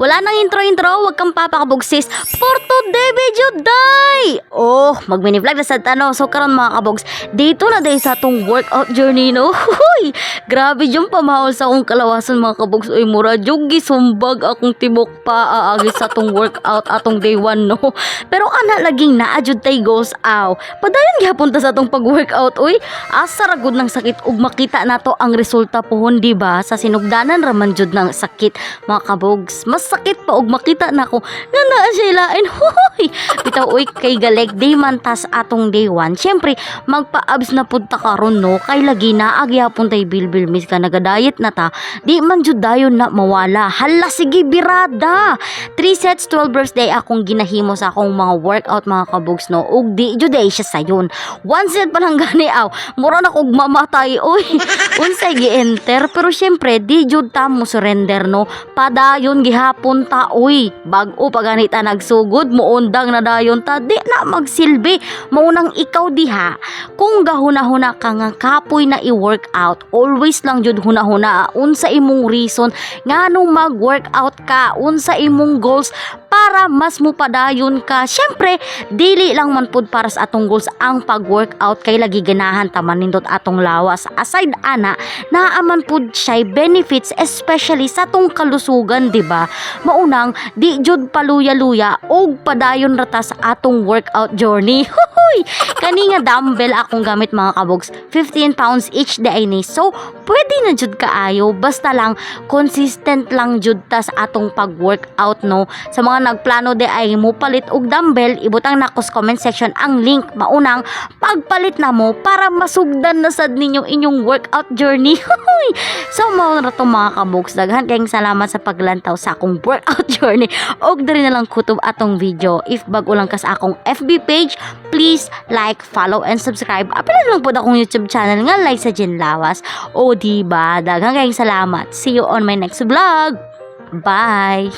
Wala nang intro-intro, wag kang papakabog sis. For today video day! Oh, mag-mini vlog na sa so karon mga kabogs, dito na day sa atong workout journey no. Huy! Grabe yung pamahol sa akong kalawasan mga kabogs. Uy, mura jugi sumbag akong tibok pa aagi sa atong workout atong day 1 no. Pero ana laging naadjud tay goes aw. Padayon gyapon ta sa atong pag-workout uy. Asa ra gud ng sakit ug makita nato ang resulta pohon di ba sa sinugdanan raman jud ng sakit mga kabogs. Mas sakit pa og makita nako nga naa siya lain. Hoy! Bitaw uy kay galeg day man tas atong day 1. Syempre magpa-abs na pud ta karon no kay lagi na agyapon tay bilbil mis ka nagadayet na ta. Di man jud dayon na mawala. Hala sige birada. 3 sets 12 birthday akong ginahimo sa akong mga workout mga kabogs no. Ug di jud ay siya sayon. 1 set pa lang gani aw. Mura na kog mamatay uy. Unsay gi-enter pero syempre di jud ta mo surrender no. Padayon gihapon ta uy. Bag-o pa ganita nagsugod mo undang na dayon ta di na magsilbi. Maunang ikaw diha kung gahuna-huna ka nga kapoy na i-workout always lang jud huna-huna unsa imong reason nganong mag-workout ka unsa imong goals para mas mupadayon ka. Syempre dili lang man pud para sa atong goals ang pag-workout kay lagi ganahan ta manindot atong lawas. Aside ana naaman pud siya benefits especially sa atong kalusugan di ba? Maunang di jud paluya-luya og padayon rata sa atong workout journey. Hoy! Kani nga dumbbell akong gamit mga kabogs 15 pounds each day ni. So pwede na jud kaayo basta lang consistent lang jud ta sa atong pag-workout no. Sa mga nagplano de ay mo palit og dumbbell ibutang nako sa comment section ang link maunang pagpalit na mo para masugdan na sad ninyo inyong workout journey. Hoy! So mao na to mga kabogs daghan kayong salamat sa paglantaw sa akong workout journey og diri na lang kutob atong video. If bago lang ka sa akong FB page, please like, follow and subscribe. Apila lang po akong YouTube channel nga like sa Jen Lawas. O diba, daghang kayong salamat. See you on my next vlog. Bye.